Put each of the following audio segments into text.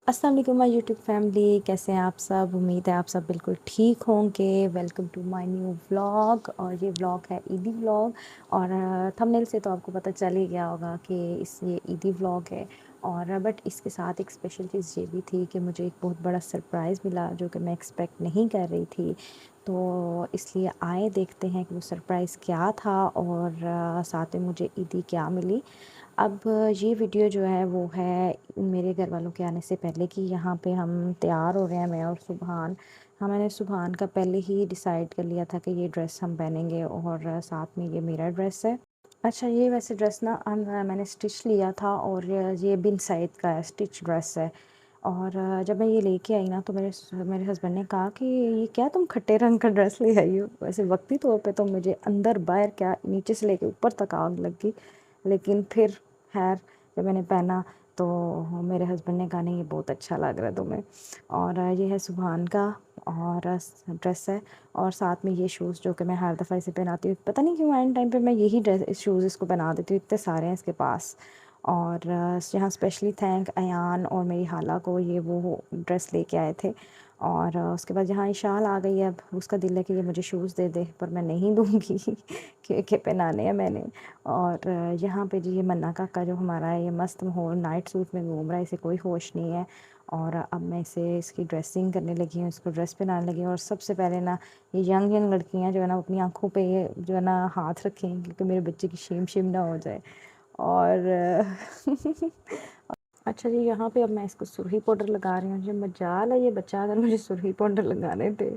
अस्सलाम वालेकुम my YouTube family, कैसे हैं आप सब। उम्मीद है आप सब बिल्कुल ठीक होंगे। Welcome to my new vlog. और ये व्लॉग है ईदी व्लॉग। और थंबनेल से तो आपको पता चल ही गया होगा कि ये ईदी व्लॉग है। और बट इसके साथ एक स्पेशल चीज़ ये भी थी कि मुझे एक बहुत बड़ा सरप्राइज़ मिला जो कि मैं एक्सपेक्ट नहीं कर रही थी। तो इसलिए आए देखते हैं कि वो सरप्राइज़ क्या था और साथ में मुझे ईदी क्या मिली। अब ये वीडियो जो है वो है मेरे घर वालों के आने से पहले कि यहाँ पे हम तैयार हो रहे हैं, मैं और सुबहान। हाँ, मैंने सुबहान का पहले ही डिसाइड कर लिया था कि ये ड्रेस हम पहनेंगे और साथ में ये मेरा ड्रेस है। अच्छा, ये वैसे ड्रेस ना मैंने स्टिच लिया था और ये बिन साइड का है, स्टिच ड्रेस है। और जब मैं ये लेके आई ना तो मेरे हस्बैंड ने कहा कि ये क्या तुम खट्टे रंग का ड्रेस ले आई हो। वैसे वक्ती तौर पे तो मुझे अंदर बाहर क्या नीचे से लेके ऊपर तक आग लग गई, लेकिन फिर खैर जब मैंने पहना तो मेरे हस्बैंड ने कहा नहीं ये बहुत अच्छा लग रहा है तुम्हें। और ये है सुबहान का और ड्रेस है। और साथ में ये शूज़ जो कि मैं हर दफ़ा इसे पहनाती हूँ, पता नहीं क्यों एंड टाइम पे मैं यही ड्रेस शूज़ इसको पहना देती हूँ, इतने सारे हैं इसके पास। और यहाँ स्पेशली थैंक अयान और मेरी खाला को, ये वो ड्रेस लेके आए थे। और उसके बाद यहाँ इशाल आ गई है। अब उसका दिल है कि ये मुझे शूज़ दे दे, पर मैं नहीं दूँगी क्योंकि पहनाने हैं मैंने। और यहाँ पे जी ये मन्ना काका जो हमारा है, ये मस्त माहौल नाइट सूट में घूम रहा है, इसे कोई होश नहीं है। और अब मैं इसे इसकी ड्रेसिंग करने लगी हूँ, इसको ड्रेस पहनाने लगी हूँ। और सबसे पहले ना ये यंग यंग लड़कियाँ जो है ना अपनी आँखों पे जो है ना हाथ रखें, क्योंकि मेरे बच्चे की शेम शेम ना हो जाए। और अच्छा जी, यहाँ पे अब मैं इसको सुरही पाउडर लगा रही हूँ। जो मजाल है ये बच्चा अगर मुझे सुरही पाउडर लगाने दे।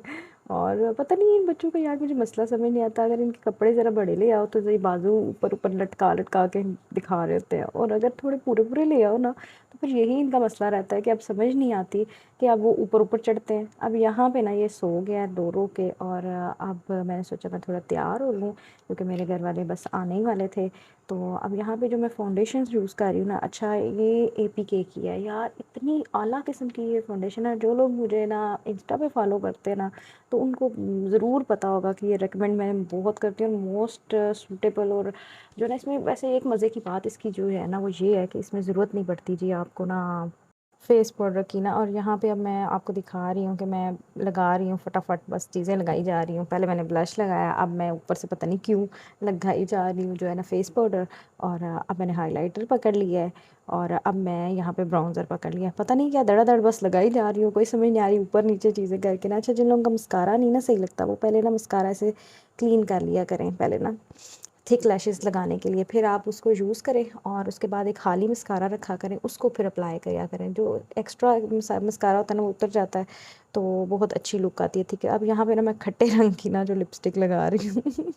और पता नहीं इन बच्चों का यार मुझे मसला समझ नहीं आता। अगर इनके कपड़े ज़रा बड़े ले आओ तो ये बाजू ऊपर ऊपर लटका लटका के दिखा रहे होते हैं, और अगर थोड़े पूरे पूरे ले आओ ना तो फिर यही इनका मसला रहता है कि अब समझ नहीं आती कि अब वो ऊपर ऊपर चढ़ते हैं। अब यहाँ पे ना ये सो गया है दो रो के। और अब मैंने सोचा मैं थोड़ा तैयार हो लूँ क्योंकि मेरे घर वाले बस आने ही वाले थे। तो अब यहाँ पे जो मैं फाउंडेशन यूज़ कर रही हूँ ना, अच्छा ये APK की है यार, इतनी आला किस्म की ये फाउंडेशन है। जो लोग मुझे ना इंस्टा पे फॉलो करते हैं ना तो उनको ज़रूर पता होगा कि ये रेकमेंड मैं बहुत करती हूँ, मोस्ट सूटेबल। और जो ना इसमें वैसे एक मज़े की बात इसकी जो है ना वो ये है कि इसमें ज़रूरत नहीं पड़ती जी आपको ना फेस पाउडर की ना। और यहाँ पे अब मैं आपको दिखा रही हूँ कि मैं लगा रही हूँ फटाफट, बस चीज़ें लगाई जा रही हूँ। पहले मैंने ब्लश लगाया, अब मैं ऊपर से पता नहीं क्यों लगाई जा रही हूँ जो है ना फेस पाउडर। और अब मैंने हाइलाइटर पकड़ लिया है। और अब मैं यहाँ पे ब्राउज़र पकड़ लिया है। पता नहीं क्या धड़ाधड़ बस लगाई जा रही हूँ, कोई समझ नहीं आ रही ऊपर नीचे चीज़ें करके ना। अच्छा, जिन लोगों का मस्कारा नहीं ना सही लगता वो पहले ना मस्कारा ऐसे क्लीन कर लिया करें पहले ना, थिक लैशेस लगाने के लिए। फिर आप उसको यूज़ करें और उसके बाद एक खाली मस्कारा रखा करें, उसको फिर अप्लाई किया करें। जो एक्स्ट्रा मस्कारा होता है ना वो उतर जाता है, तो बहुत अच्छी लुक आती है। ठीक है, अब यहाँ पे ना मैं खट्टे रंग की ना जो लिपस्टिक लगा रही हूँ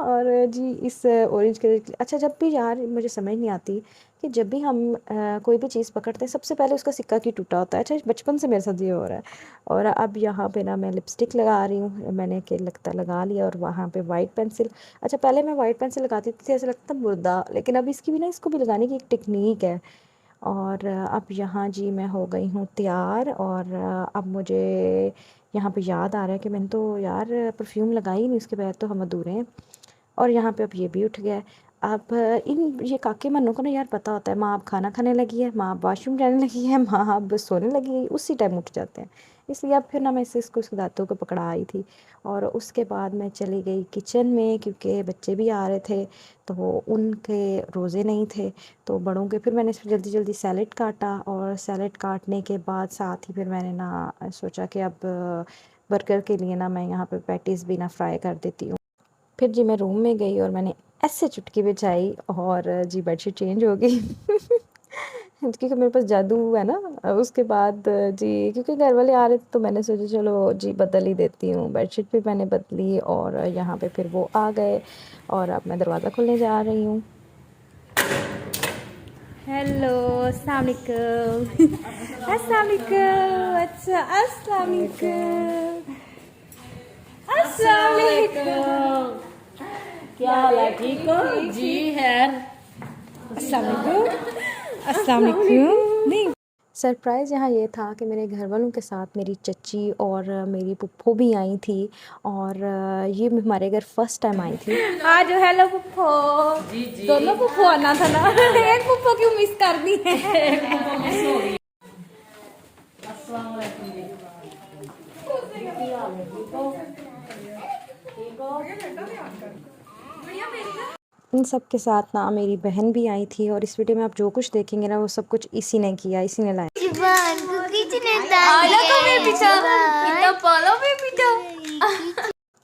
और जी इस ऑरेंज कलर की। अच्छा, जब भी यार मुझे समझ नहीं आती कि जब भी हम कोई भी चीज़ पकड़ते हैं सबसे पहले उसका सिक्का क्यों टूटा होता है। अच्छा, बचपन से मेरे साथ ये हो रहा है। और अब यहाँ पे ना मैं लिपस्टिक लगा रही हूँ, मैंने क्या लगता है लगा लिया। और वहाँ पे वाइट पेंसिल। अच्छा, पहले मैं वाइट पेंसिल लगाती थी ऐसा लगता था मुर्दा, लेकिन अब इसकी भी ना इसको भी लगाने की एक टेक्निक है। और अब यहाँ जी मैं हो गई हूँ तैयार। और अब मुझे यहाँ पे याद आ रहा है कि मैंने तो यार परफ्यूम लगाई नहीं, उसके बाद तो हम अधूरे हैं। और यहाँ पे अब ये भी उठ गया है। अब इन ये काके मन्नों को ना यार पता होता है, माँ अब खाना खाने लगी है, माँ अब वॉशरूम जाने लगी है, माँ अब सोने लगी है, उसी टाइम उठ जाते हैं। इसलिए अब फिर ना मैं इसको इसके दांतों को पकड़ा आई थी। और उसके बाद मैं चली गई किचन में क्योंकि बच्चे भी आ रहे थे तो वो उनके रोज़े नहीं थे। तो बड़ों के फिर मैंने जल्दी जल्दी सैलेड काटा। और सैलेड काटने के बाद साथ ही फिर मैंने ना सोचा कि अब बर्गर के लिए ना मैं यहाँ पे पैटीज़ भी ना फ्राई कर देती हूँ। फिर जी मैं रूम में गई और मैंने ऐसे चुटकी बजाई और जी बेडशीट चेंज हो गई क्योंकि मेरे पास जादू है ना। उसके बाद जी क्योंकि घर वाले आ रहे थे तो मैंने सोचा चलो जी बदल ही देती हूँ। बेडशीट भी मैंने बदली और यहाँ पे फिर वो आ गए। और अब मैं दरवाज़ा खोलने जा रही हूँ। हेलो, अस्सलाम वालेकुम अस्सलाम वालेकुम। अच्छा, अस्सलाम वालेकुम अस्सलाम वालेकुम। क्या हाल है? ठीक हो जी? खैर, अस्सलाम वालेकुम अस्सलाम वालेकुम। नहीं, सरप्राइज़ यहाँ ये था कि मेरे घर वालों के साथ मेरी चच्ची और मेरी पुप्पो भी आई थी। और ये हमारे घर फर्स्ट टाइम आई थी। आज हेलो पुप्पो। जी जी। दोनों पुप्पो आना था ना एक पुप्पो क्यों मिस कर दी है? इन सब के साथ ना मेरी बहन भी आई थी, और इस वीडियो में आप जो कुछ देखेंगे ना वो सब कुछ इसी ने किया, इसी ने लाया।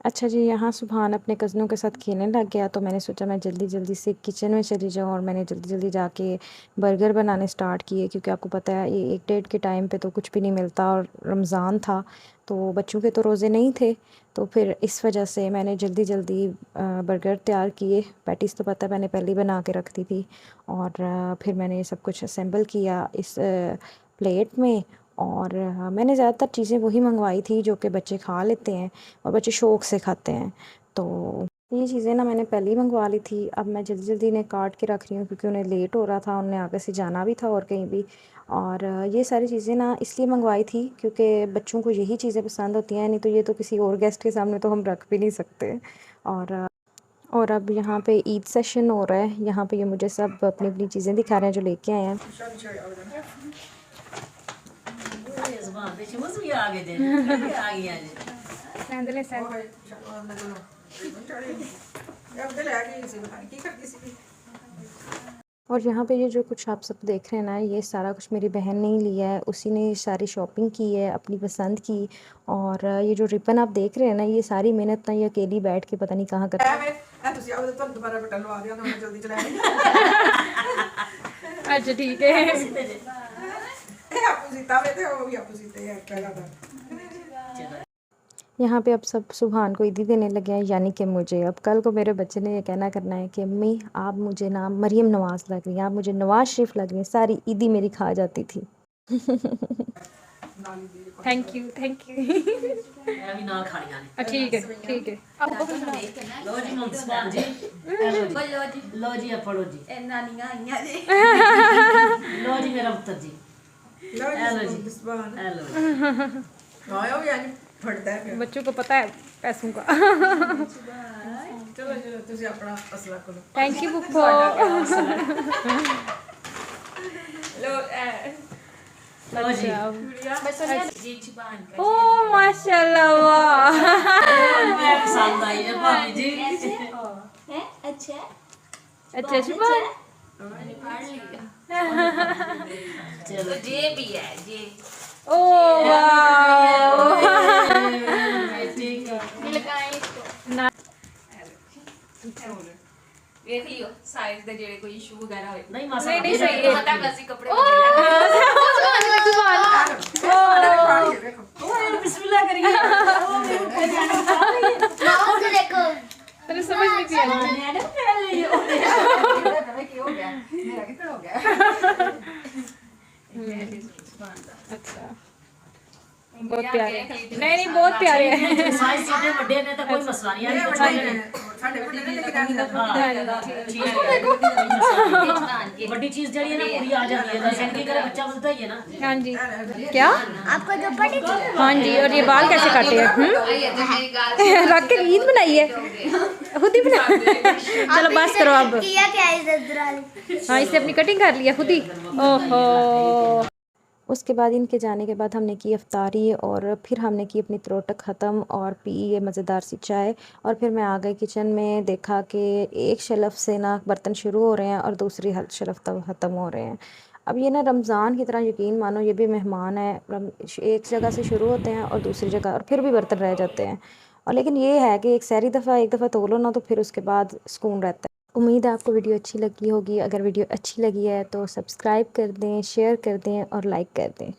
अच्छा जी, यहाँ सुभान अपने कज़नों के साथ खेलने लग गया, तो मैंने सोचा मैं जल्दी जल्दी से किचन में चली जाऊँ, और मैंने जल्दी जल्दी जाके बर्गर बनाने स्टार्ट किए, क्योंकि आपको पता है ये 1 डेढ़ के टाइम पे तो कुछ भी नहीं मिलता, और रमज़ान था तो बच्चों के तो रोज़े नहीं थे, तो फिर इस वजह से मैंने जल्दी जल्दी बर्गर तैयार किए। पैटीज़ तो पता है मैंने पहले ही बना के रख दी थी, और फिर मैंने ये सब कुछ असेंबल किया इस प्लेट में। और मैंने ज़्यादातर चीज़ें वही मंगवाई थी जो कि बच्चे खा लेते हैं और बच्चे शौक़ से खाते हैं, तो ये चीज़ें ना मैंने पहले ही मंगवा ली थी। अब मैं जल्दी जल्दी इन्हें काट के रख रही हूँ, क्योंकि उन्हें लेट हो रहा था, उन्हें आगे से जाना भी था और कहीं भी। और ये सारी चीज़ें ना इसलिए मंगवाई थी क्योंकि बच्चों को यही चीज़ें पसंद होती हैं, नहीं तो ये तो किसी और गेस्ट के सामने तो हम रख भी नहीं सकते। और अब यहाँ पे ईद सेशन हो रहा है, यहाँ पे ये मुझे सब अपनी अपनी चीज़ें दिखा रहे हैं जो लेके आए हैं। और यहाँ पे ये जो कुछ आप सब देख रहे हैं ना, ये सारा कुछ मेरी बहन ने ही लिया है, उसी ने सारी शॉपिंग की है अपनी पसंद की। और ये जो रिबन आप देख रहे हैं ना, ये सारी मेहनत ना ये अकेली बैठ के पता नहीं कहाँ कर। अच्छा ठीक है। यहाँ पे अब सब सुभान को ईदी देने लगे हैं, यानी कि मुझे। अब कल को मेरे बच्चे ने ये कहना करना है कि अम्मी आप मुझे ना मरियम नवाज़ लग रही हैं, आप मुझे नवाज शरीफ लग रही हैं, सारी ईदी मेरी खा जाती थी। Thank you thank you. अभी ना खानियां ने ठीक है ठीक है। लो जी मुंसबान जी लो जी पढ़ो जी ए नानियां आईयां जी लो जी मेरा पुत्र जी लो जी मुंसबान हेलो आयो भी आज फटता है बच्चों को पता है पैसों का। चलो चलो तुझे अपना असला करो। Thank you बुप्पो। लो जी ओ माशाल्लाह वाह। मैं पसंद आई है भाभी जी है अच्छा अच्छा शुभान। चलो ये भी है ये ओ वाह। ठीक है लगाएं इसको ना देख लियो साइज ਦੇ ਜਿਹੜੇ ਕੋਈ ਇਸ਼ੂ ਵਗੈਰਾ ਹੋਏ नहीं मासा नहीं सही है। ਪਤਾ ਵੈਸੇ ਕੱਪੜੇ बिस्मिल्लाह करिए ਮਾਉਸ ਦੇਖੋ तेरे समझ नहीं आया। मैंने पहन ली अच्छा बहुत प्यारे। नहीं नहीं बहुत प्यारे हैं। साइज जितने बड़े ने तो कोई मसला नहीं है बड़ी चीज जड़ी है ना पूरी आ जाती है जैसे कि अगर बच्चा बोलता ही है ना। हाँ जी क्या आपको जो पड़ी हाँ जी। और ये बाल कैसे काटे हैं? मेरी गाल रख के ईद बनाई है खुद ही बना। चलो बस करो अब। किया क्या है हाँ इसने अपनी कटिंग कर लिया खुद ही। ओहो। उसके बाद इनके जाने के बाद हमने की अफ्तारी, और फिर हमने की अपनी त्रोटक ख़त्म और पी ये मज़ेदार सी चाय। और फिर मैं आ गई किचन में, देखा कि एक शेल्फ़ से ना बर्तन शुरू हो रहे हैं और दूसरी शेल्फ़ तब ख़त्म हो रहे हैं। अब ये ना रमज़ान की तरह यकीन मानो ये भी मेहमान है, एक जगह से शुरू होते हैं और दूसरी जगह और फिर भी बर्तन रह जाते हैं। और लेकिन ये है कि एक दफ़ा धो लो ना तो फिर उसके बाद सुकून रहता है। उम्मीद है आपको वीडियो अच्छी लगी होगी। अगर वीडियो अच्छी लगी है तो सब्सक्राइब कर दें, शेयर कर दें और लाइक कर दें।